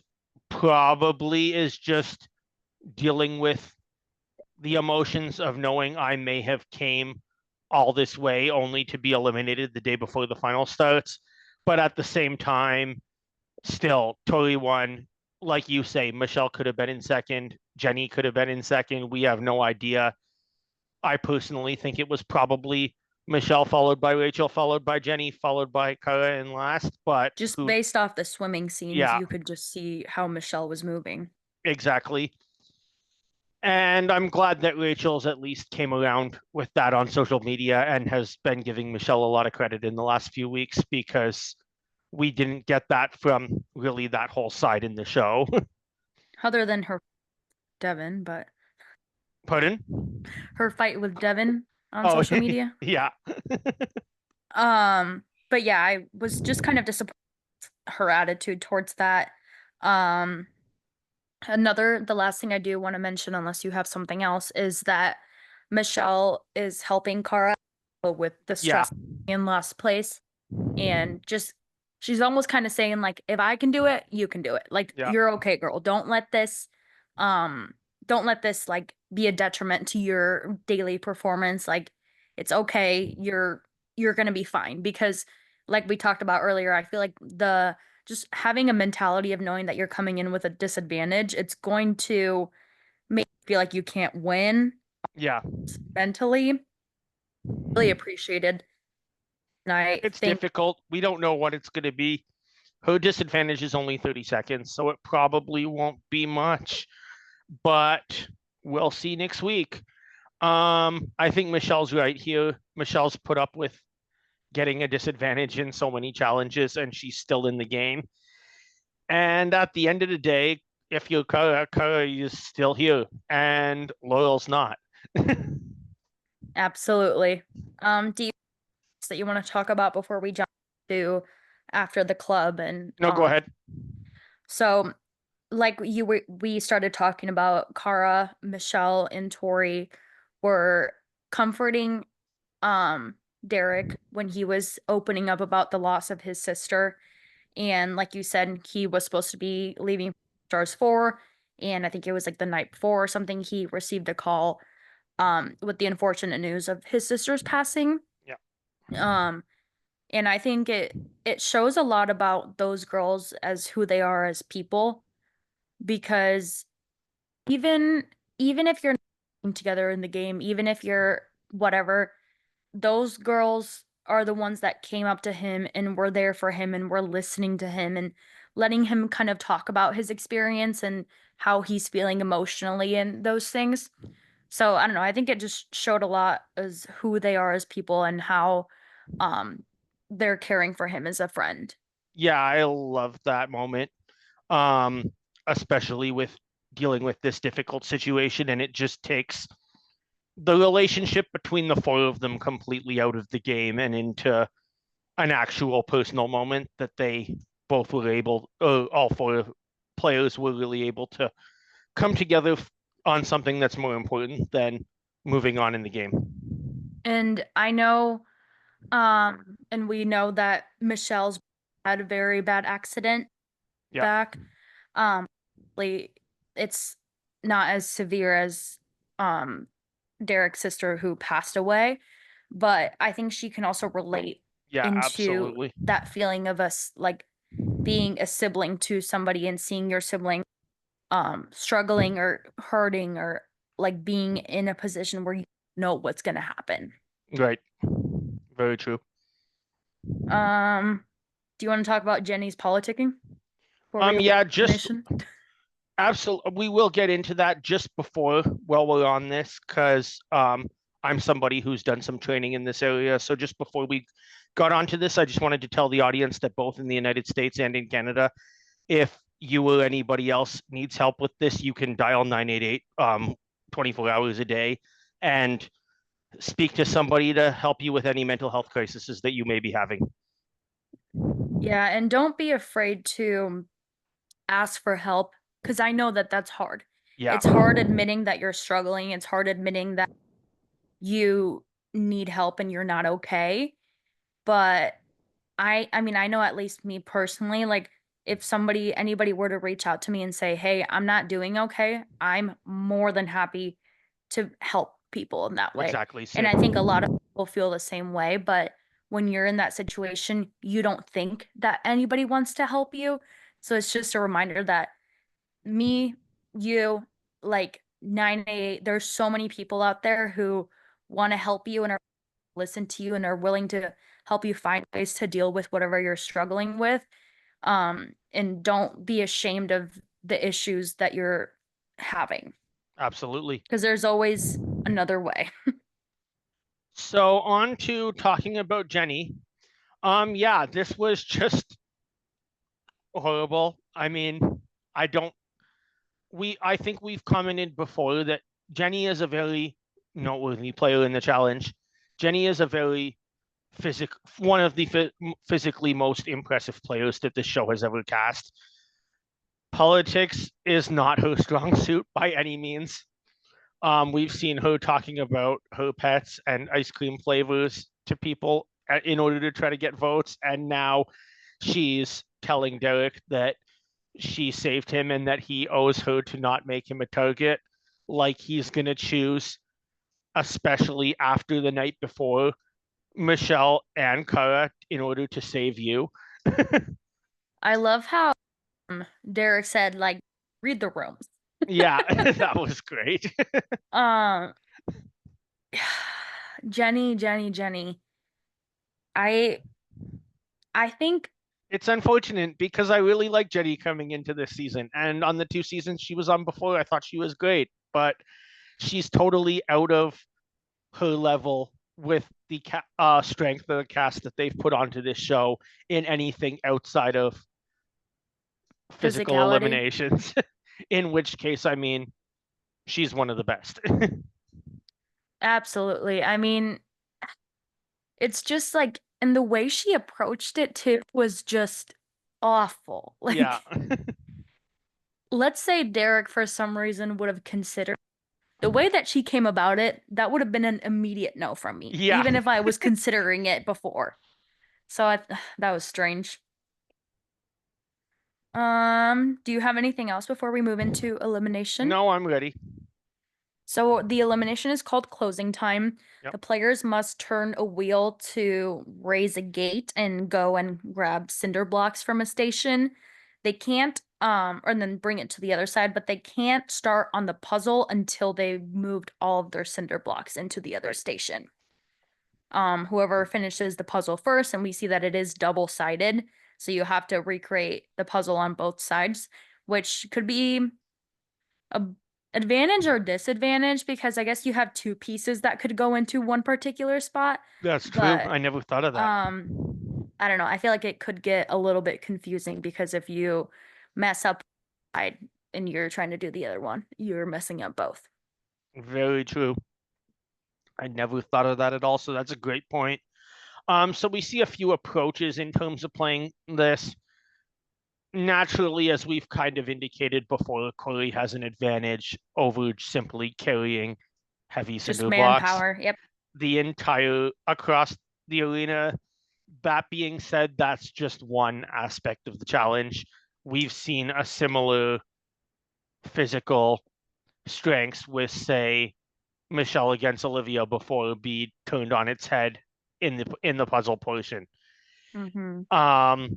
probably is just dealing with the emotions of knowing I may have came all this way only to be eliminated the day before the final starts. But at the same time, still, Tori won. Like you say, Michele could have been in second. Jenny could have been in second. We have no idea. I personally think it was probably Michele, followed by Rachel, followed by Jenny, followed by Cara in last. But Just who, based off the swimming scenes, yeah, you could just see how Michele was moving. exactly. And I'm glad that Rachel's at least came around with that on social media and has been giving Michele a lot of credit in the last few weeks because we didn't get that from really that whole side in the show. Other than her Devin, but Pardon? her fight with Devin on Oh, social media. yeah. But yeah, I was just kind of disappointed with her attitude towards that. Um, the last thing I do want to mention, unless you have something else, is that Michele is helping Cara with the Yeah. stress in last place, and just she's almost kind of saying, like, if I can do it, you can do it. Like, Yeah. you're okay, girl. Um, don't let this like be a detriment to your daily performance. Like, it's okay. You're gonna be fine, because like we talked about earlier, I feel like the just having a mentality of knowing that you're coming in with a disadvantage, it's going to make you feel like you can't win Yeah. mentally. Really appreciated. And I It's think difficult. We don't know what it's going to be. Her disadvantage is only 30 seconds, so it probably won't be much, but we'll see next week. I think Michele's right here. Michele's put up with getting a disadvantage in so many challenges, and she's still in the game. And at the end of the day, if you're Cara, Cara is still here, and Laurel's not. absolutely. Do you that you want to talk about before we jump to after the club and No, go ahead. so like we started talking about Cara, Michele, and Tori were comforting Derek when he was opening up about the loss of his sister. And like you said, he was supposed to be leaving Stars 4, and I think it was like the night before or something, he received a call with the unfortunate news of his sister's passing. Yeah. Um, and I think it shows a lot about those girls as who they are as people, because even even if you're not together in the game, even if you're whatever, those girls are the ones that came up to him and were there for him and were listening to him and letting him kind of talk about his experience and how he's feeling emotionally and those things. So I don't know, I think it just showed a lot as who they are as people and how um they're caring for him as a friend. Yeah, I love that moment. Um, Especially with dealing with this difficult situation, and it just takes the relationship between the four of them completely out of the game and into an actual personal moment that they both were able, all four players were really able to come together on something that's more important than moving on in the game. And I know and we know that Michelle's had a very bad accident Yeah, back. Um, it's not as severe as um Derek's sister who passed away, but I think she can also relate yeah, into absolutely. that feeling of us like being a sibling to somebody and seeing your sibling struggling or hurting or like being in a position where you know what's gonna happen. Right. Very true. Um, do you want to talk about Jenny's politicking before we Yeah, just elimination? absolutely. We will get into that just before while we're on this, because I'm somebody who's done some training in this area. So just before we got onto this, I just wanted to tell the audience that both in the United States and in Canada, if you or anybody else needs help with this, you can dial 988 24 hours a day and speak to somebody to help you with any mental health crises that you may be having. Yeah, and don't be afraid to ask for help because I know that that's hard. Yeah, It's hard admitting that you're struggling. It's hard admitting that you need help and you're not okay. But I mean, I know at least me personally, like if anybody were to reach out to me and say, "Hey, I'm not doing okay," I'm more than happy to help people in that way. exactly. And Same. I think a lot of people feel the same way, but when you're in that situation, you don't think that anybody wants to help you. So it's just a reminder that me, you, like 988, there's so many people out there who want to help you and are listen to you and are willing to help you find ways to deal with whatever you're struggling with. And don't be ashamed of the issues that you're having Absolutely. because there's always another way. So on to talking about Jenny. Yeah, this was just horrible. I mean, I don't I think we've commented before that Jenny is a very noteworthy player in the challenge. Jenny is a very one of the physically most impressive players that this show has ever cast. Politics is not her strong suit by any means. We've seen her talking about her pets and ice cream flavors to people in order to try to get votes, and now she's telling Derek that she saved him and that he owes her to not make him a target, like he's gonna choose, especially after the night before, Michele and Cara in order to save you. I love how Derek said, like, read the rooms. Yeah, that was great. Um, Jenny. I I think It's unfortunate because I really like Jenny coming into this season, and on the two seasons she was on before, I thought she was great, but she's totally out of her level with the strength of the cast that they've put onto this show in anything outside of physical physicality. eliminations. In which case, I mean, she's one of the best. Absolutely. I mean, it's just like, and the way she approached it too was just awful. Yeah, Like, let's say Derek for some reason would have considered the way that she came about it, that would have been an immediate no from me, yeah. even if I was considering it before. So that was strange. Do you have anything else before we move into elimination? No, I'm ready. So the elimination is called closing time. Yep. The players must turn a wheel to raise a gate and go and grab cinder blocks from a station. They can't, or then bring it to the other side, but they can't start on the puzzle until they've moved all of their cinder blocks into the other station. Whoever finishes the puzzle first, and we see that it is double-sided, so you have to recreate the puzzle on both sides, which could be a advantage or disadvantage because I guess you have two pieces that could go into one particular spot. That's true. But I never thought of that. I don't know. I feel like it could get a little bit confusing because if you mess up and you're trying to do the other one, you're messing up both. Very true. I never thought of that at all. So that's a great point. So we see a few approaches in terms of playing this. Naturally, as we've kind of indicated before, Cory has an advantage over simply carrying heavy Just cinder blocks manpower. Yep. the entire across the arena. That being said, that's just one aspect of the challenge. We've seen a similar physical strengths with, say, Michele against Olivia before be turned on its head in the puzzle portion. Mm-hmm.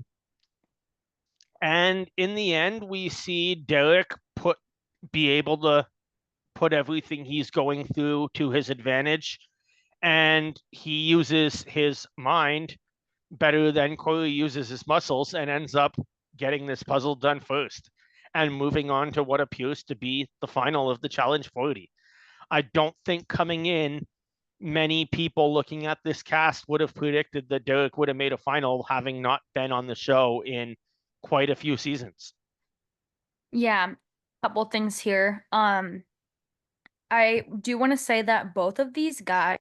And in the end, we see Derek be able to put everything he's going through to his advantage, and he uses his mind better than Cory uses his muscles, and ends up getting this puzzle done first and moving on to what appears to be the final of the Challenge 40. I don't think coming in, many people looking at this cast would have predicted that Derek would have made a final, having not been on the show in quite a few seasons. Yeah. Couple things here. I do want to say that both of these guys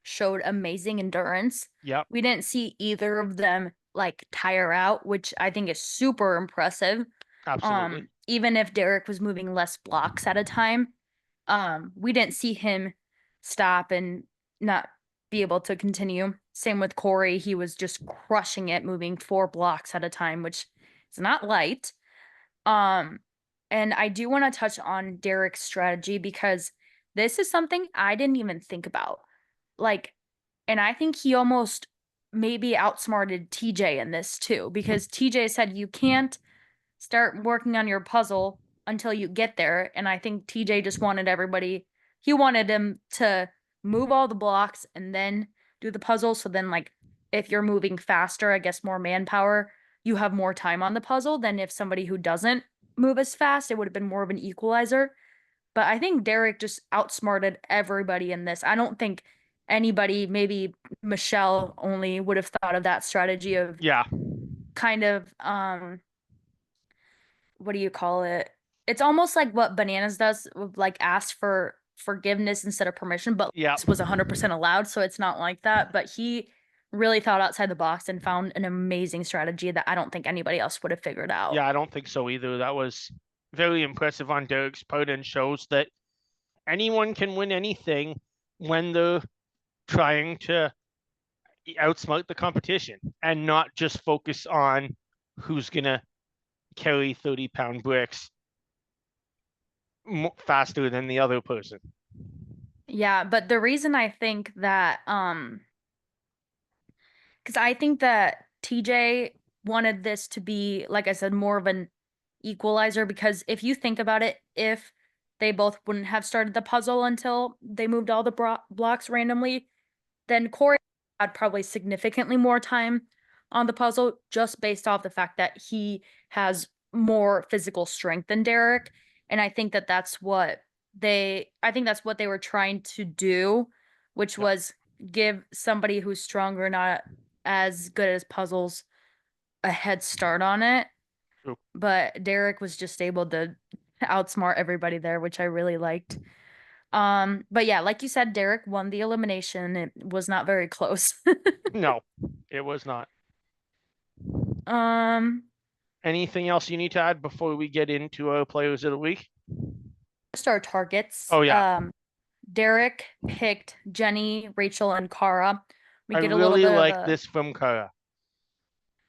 showed amazing endurance. Yep. We didn't see either of them like tire out, which I think is super impressive. Absolutely. Even if Derek was moving less blocks at a time, we didn't see him stop and not be able to continue. Same with Cory, he was just crushing it, moving 4 blocks at a time, which is not light. Um, and I do want to touch on Derek's strategy because this is something I didn't even think about. Like, and I think he almost maybe outsmarted TJ in this too, because TJ said you can't start working on your puzzle until you get there. And I think TJ just wanted he wanted him to move all the blocks and then do the puzzle. So then, like, if you're moving faster, I guess more manpower, you have more time on the puzzle than if somebody who doesn't move as fast, it would have been more of an equalizer. But I think Derek just outsmarted everybody in this. I don't think anybody, maybe Michele only, would have thought of that strategy of Yeah. kind of what do you call it? It's almost like what Bananas does, like ask for forgiveness instead of permission, but Yeah. this was 100% allowed, so it's not like that. But he really thought outside the box and found an amazing strategy that I don't think anybody else would have figured out. Yeah, I don't think so either. That was very impressive on Derek's part and shows that anyone can win anything when they're trying to outsmart the competition and not just focus on who's going to carry 30-pound bricks faster than the other person. Yeah, but the reason I think that because I think that TJ wanted this to be, like I said, more of an equalizer because if you think about it, if they both wouldn't have started the puzzle until they moved all the blocks randomly, then Cory had probably significantly more time on the puzzle just based off the fact that he has more physical strength than Derek. And I think that I think that's what they were trying to do, which was give somebody who's stronger, not as good as puzzles, a head start on it. True. But Derek was just able to outsmart everybody there, which I really liked. But yeah, like you said, Derek won the elimination. It was not very close. No, it was not. Um, Anything else you need to add before we get into our players of the week? just our targets. Oh, yeah. Derek picked Jenny, Rachel, and Cara. We I get a little really bit of like a this from Cara.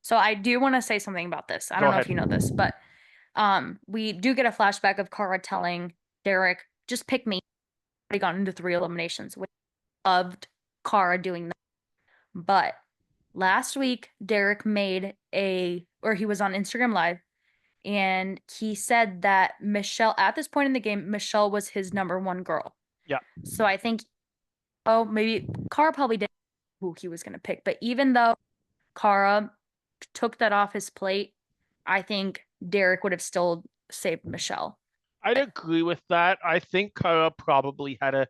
So I do want to say something about this. I Go don't know ahead. if you know this, but we do get a flashback of Cara telling Derek, just pick me. They got into 3 eliminations, which I loved Cara doing that. But last week, Derek he was on Instagram Live, and he said that Michele, at this point in the game, Michele was his number 1 girl. Yeah. So I think, maybe Cara probably didn't know who he was going to pick. But even though Cara took that off his plate, I think Derek would have still saved Michele. I'd agree with that. I think Cara probably had a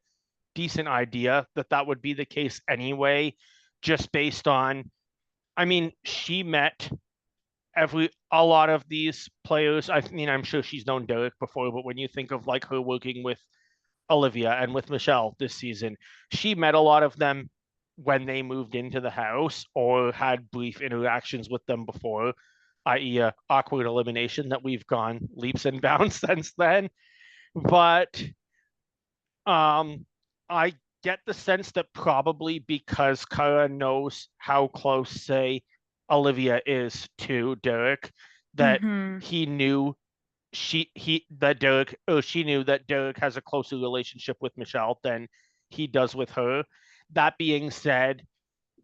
decent idea that that would be the case anyway, just based on, I mean, she met a lot of these players. I mean, I'm sure she's known Derek before, but when you think of like her working with Olivia and with Michele this season, she met a lot of them when they moved into the house or had brief interactions with them before, i.e., a awkward elimination that we've gone leaps and bounds since then. But I get the sense that probably because Cara knows how close, say, Olivia is to Derek, that Mm-hmm. he knew she knew that Derek has a closer relationship with Michele than he does with her. That being said,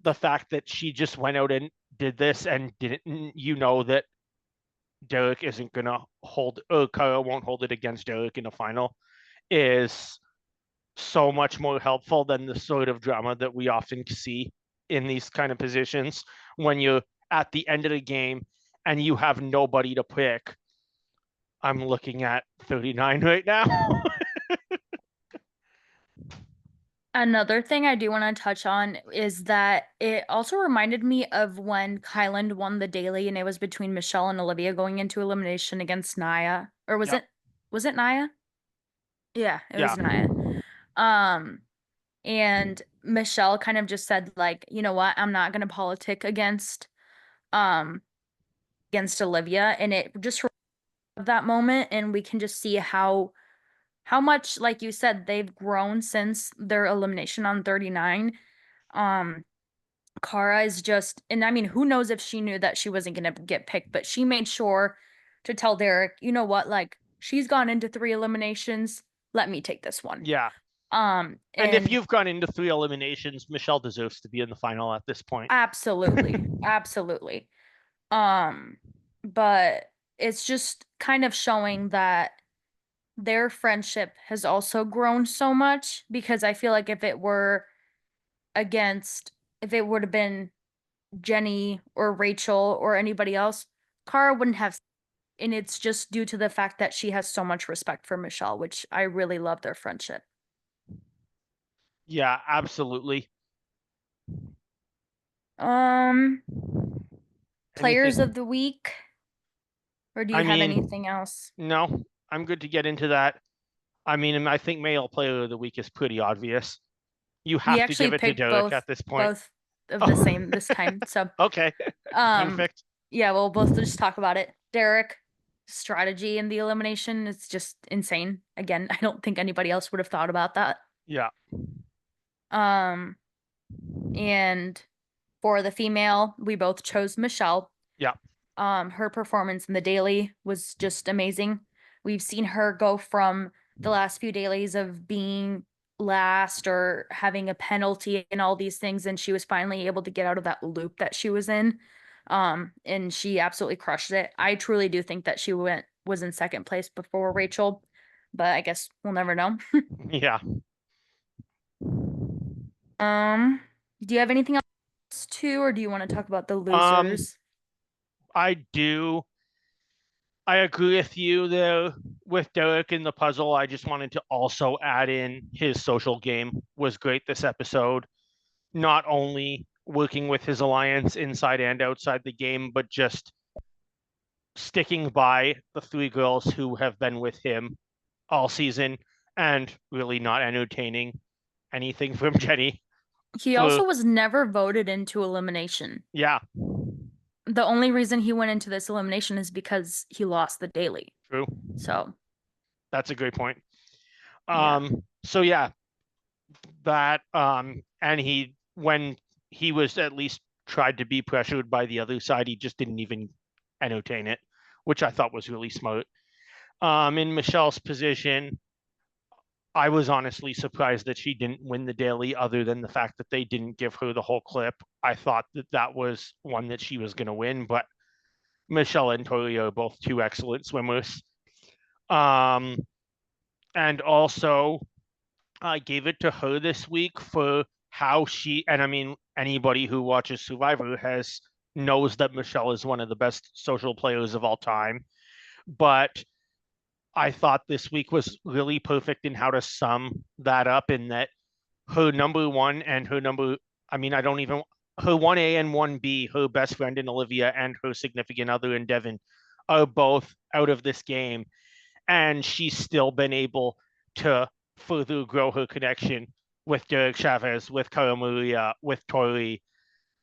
the fact that she just went out and did this and didn't, that Derek isn't gonna hold, or Cara won't hold it against Derek in a final, is so much more helpful than the sort of drama that we often see in these kind of positions when you're at the end of the game and you have nobody to pick. I'm looking at 39 right now. Another thing I do want to touch on is that it also reminded me of when Kyland won the daily, and it was between Michele and Olivia going into elimination against Naya. Or Yeah. Was it Naya? Yeah, it Yeah. was Naya. Um, and Michele kind of just said, like, you know what, I'm not gonna politic um against Olivia, and it just reminded that moment, and we can just see how much, like you said, they've grown since their elimination on 39. Um, Cara is just, and I mean, who knows if she knew that she wasn't gonna get picked, but she made sure to tell Derek, you know what, like, she's gone into 3 eliminations. Let me take this one. Yeah. And if And you've gone into 3 eliminations, Michele deserves to be in the final at this point. absolutely, absolutely. Um, but it's just kind of showing that their friendship has also grown so much, because I feel like if it would have been Jenny or Rachel or anybody else, Cara wouldn't have. And it's just due to the fact that she has so much respect for Michele, which I really love their friendship. Yeah, absolutely. Um, Players Anything? of the week, or do I you have mean, anything else? no, I'm good to get into that. I mean, I think male player of the week is pretty obvious. You We have to actually give it to picked Derek at this point. both of the Oh, same this time. So, okay. um, Perfect. yeah, we'll both just talk about it. Derek, strategy in the elimination is just insane. Again, I don't think anybody else would have thought about that. Yeah. Um, and for the female, we both chose Michele. Yeah. Her performance in the daily was just amazing. We've seen her go from the last few dailies of being last or having a penalty and all these things, and she was finally able to get out of that loop that she was in. And she absolutely crushed it. I truly do think that she was in second place before Rachel, but I guess we'll never know. Yeah. Um, do you have anything else too, or do you want to talk about the Um, losers? I do. I agree with you there with Derek in the puzzle. I just wanted to also add in his social game was great this episode. Not only working with his alliance inside and outside the game, but just sticking by the 3 girls who have been with him all season and really not entertaining anything from Jenny He for, also was never voted into elimination. yeah, The only reason he went into this elimination is because he lost the daily. true. So, That's a great point. yeah. So yeah, that and he when he was at least tried to be pressured by the other side, he just didn't even entertain it, which I thought was really smart. In Michele's position, I was honestly surprised that she didn't win the daily, other than the fact that they didn't give her the whole clip. I thought that that was one that she was going to win, but Michele and Tori are both two excellent swimmers. Um, and also, I gave it to her this week for how she, and I mean, anybody who watches Survivor has knows that Michele is one of the best social players of all time. But I thought this week was really perfect in how to sum that up, in that her number one and her number, I mean, I don't even, her 1A and 1B, her best friend in Olivia and her significant other in Devin, are both out of this game. And she's still been able to further grow her connection with Derek Chavez, with Cara Maria, with Tori,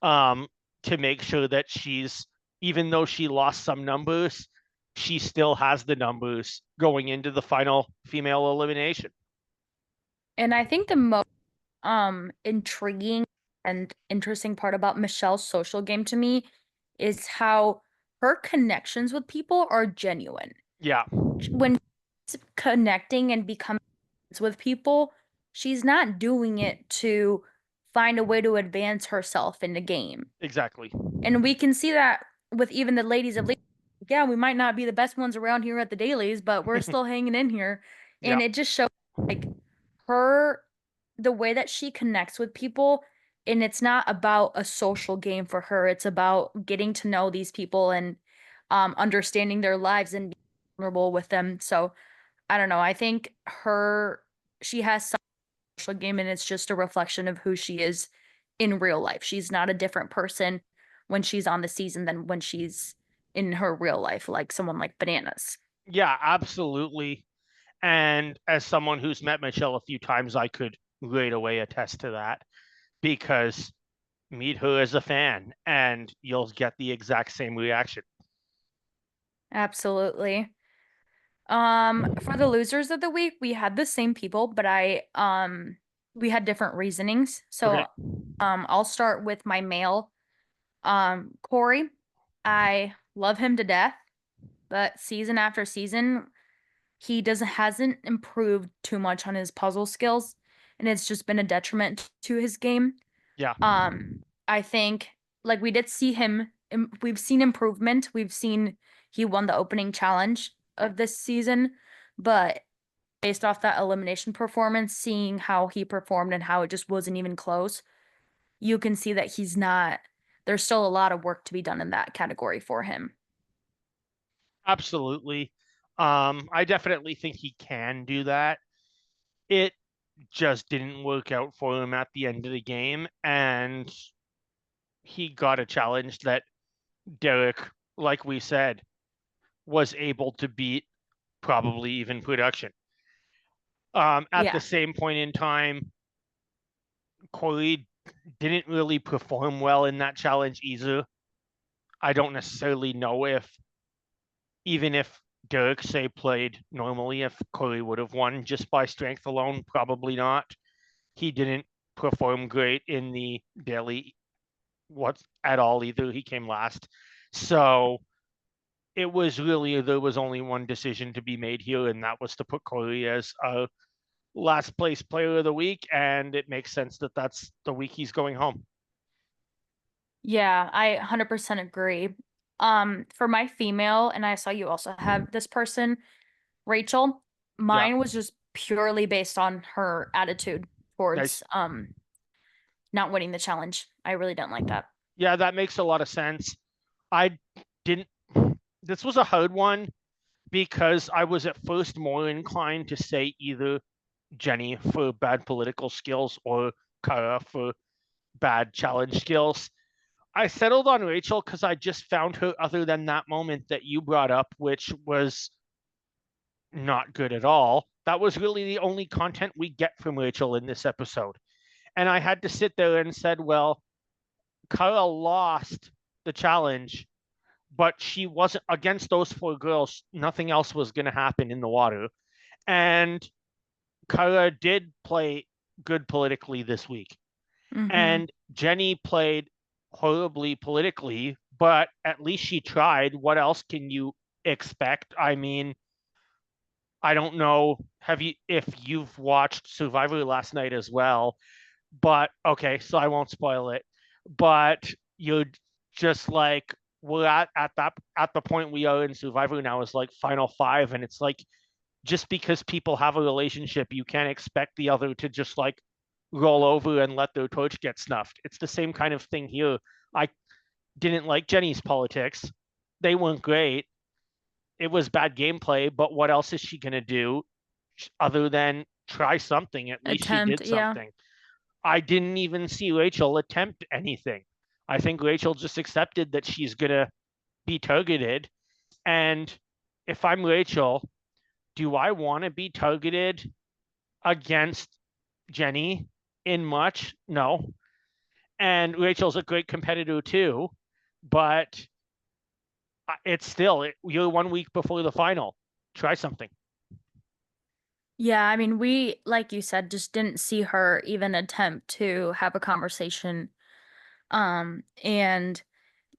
um, to make sure that she's, even though she lost some numbers, she still has the numbers going into the final female elimination. And I think the most intriguing and interesting part about Michele's social game to me is how her connections with people are genuine. Yeah, When she's connecting and becoming friends with people, she's not doing it to find a way to advance herself in the game. exactly. And we can see that with even the ladies of yeah, we might not be the best ones around here at the dailies, but we're still hanging in here. And Yeah, it just shows like her the way that she connects with people, and it's not about a social game for her. It's about getting to know these people and understanding their lives and being vulnerable with them. So I don't know. I think she has some social game, and it's just a reflection of who she is in real life. She's not a different person when she's on the season than when she's in her real life, like someone like Bananas. yeah, absolutely. And as someone who's met Michele a few times, I could right away attest to that, because meet her as a fan and you'll get the exact same reaction. Absolutely. For the losers of the week, we had the same people, but we had different reasonings. Okay. So I'll start with my male. Cory. I love him to death, but season after season, he doesn't hasn't improved too much on his puzzle skills, and it's just been a detriment to his game. Yeah, I think like we did see him, we've seen improvement. We've seen he won the opening challenge of this season, but based off that elimination performance, seeing how he performed and how it just wasn't even close, you can see that he's not, there's still a lot of work to be done in that category for him. absolutely. I definitely think he can do that. It just didn't work out for him at the end of the game, and he got a challenge that Derek, like we said, was able to beat, probably even production. At the Yeah. same point in time, Cory didn't really perform well in that challenge either. I don't necessarily know if, even if Derek, say, played normally, if Cory would have won just by strength alone. Probably not. He didn't perform great in the daily what at all either. He came last. So it was really, there was only one decision to be made here, and that was to put Cory as a last place player of the week. And it makes sense that that's the week he's going home. Yeah, I 100% agree. For my female, and I saw you also have this person, Rachel, Yeah. mine was just purely based on her attitude towards Nice. not winning the challenge. I really didn't like that. Yeah, that makes a lot of sense. I didn't, this was a hard one, because I was at first more inclined to say either Jenny for bad political skills or Cara for bad challenge skills. I settled on Rachel because I just found her, other than that moment that you brought up, which was not good at all. That was really the only content we get from Rachel in this episode. And I had to sit there and said, well, Cara lost the challenge, but she wasn't against those four girls. Nothing else was going to happen in the water. And Cara did play good politically this week. Mm-hmm. And Jenny played horribly politically, but at least she tried. What else can you expect? I mean, I don't know if you've watched Survivor last night as well, but okay, so I won't spoil it. But you just like we're at the point we are in Survivor now is like final five, and it's like just because people have a relationship, you can't expect the other to just like roll over and let their torch get snuffed. It's the same kind of thing here. I didn't like Jenny's politics. They weren't great. It was bad gameplay, but what else is she going to do other than try something? At least she Attempt, did yeah. something. I didn't even see Rachel attempt anything. I think Rachel just accepted that she's going to be targeted. And if I'm Rachel, do I want to be targeted against Jenny in much? No. And Rachel's a great competitor too, but it's still you're 1 week before the final. Try something. Yeah, I mean, we, like you said, just didn't see her even attempt to have a conversation. And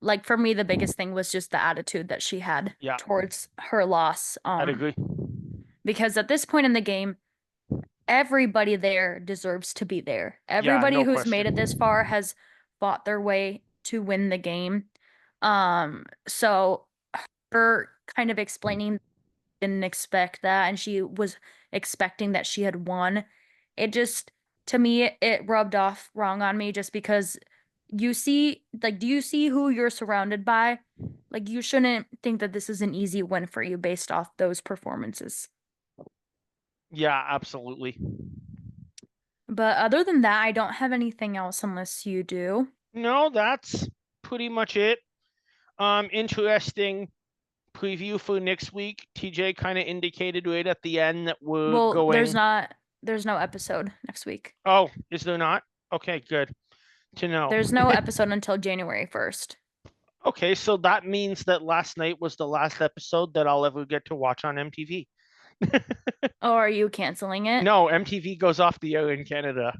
like for me, the biggest thing was just the attitude that she had Yeah, towards her loss. I'd agree. Because at this point in the game, everybody there deserves to be there. Yeah, Everybody no who's made it this question. far has fought their way to win the game. So her kind of explaining didn't expect that and she was expecting that she had won. It just to me it rubbed off wrong on me just because you see like do you see who you're surrounded by? Like you shouldn't think that this is an easy win for you based off those performances. Yeah, absolutely. But other than that, I don't have anything else unless you do. No, that's pretty much it. Interesting preview for next week. TJ kind of indicated right at the end that we're Well, going. there's no episode next week. Oh, is there not? Okay, good to know. There's no episode until January 1st. Okay, so that means that last night was the last episode that I'll ever get to watch on MTV. Oh, are you canceling it? No, MTV goes off the air in Canada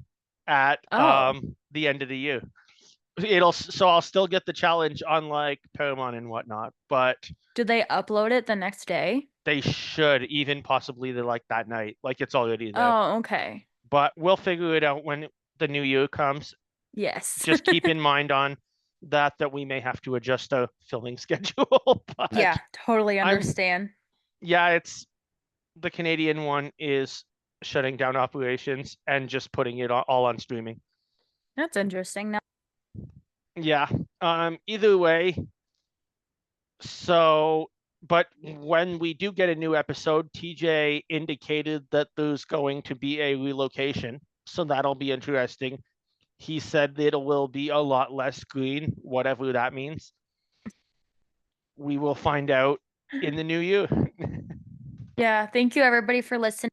at Oh, the end of the year. I'll still get the challenge on like Paramount and whatnot, but do they upload it the next day? they should even possibly like that night, like it's already there. Oh, okay. But we'll figure it out when the new year comes. Yes. Just keep in mind on that we may have to adjust our filming schedule. But Yeah, totally I'm understand. yeah, it's the Canadian one is shutting down operations and just putting it all on streaming. That's interesting. Now, Yeah. Either way, so but when we do get a new episode, TJ indicated that there's going to be a relocation. So that'll be interesting. He said that it will be a lot less green, whatever that means. We will find out in the new year. yeah, thank you everybody for listening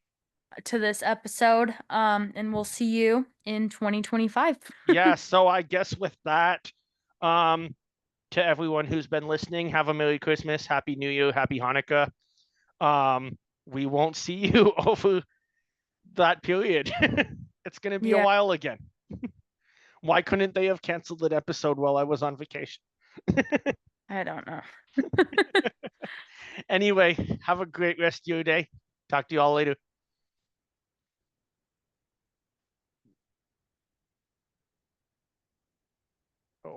to this episode. And we'll see you in 2025. Yeah, so I guess with that, um, to everyone who's been listening, have a Merry Christmas, Happy New Year, Happy Hanukkah. We won't see you over that period. It's going to be a Yeah, while again. Why couldn't they have canceled that episode while I was on vacation? I don't know. Anyway, have a great rest of your day. Talk to you all later.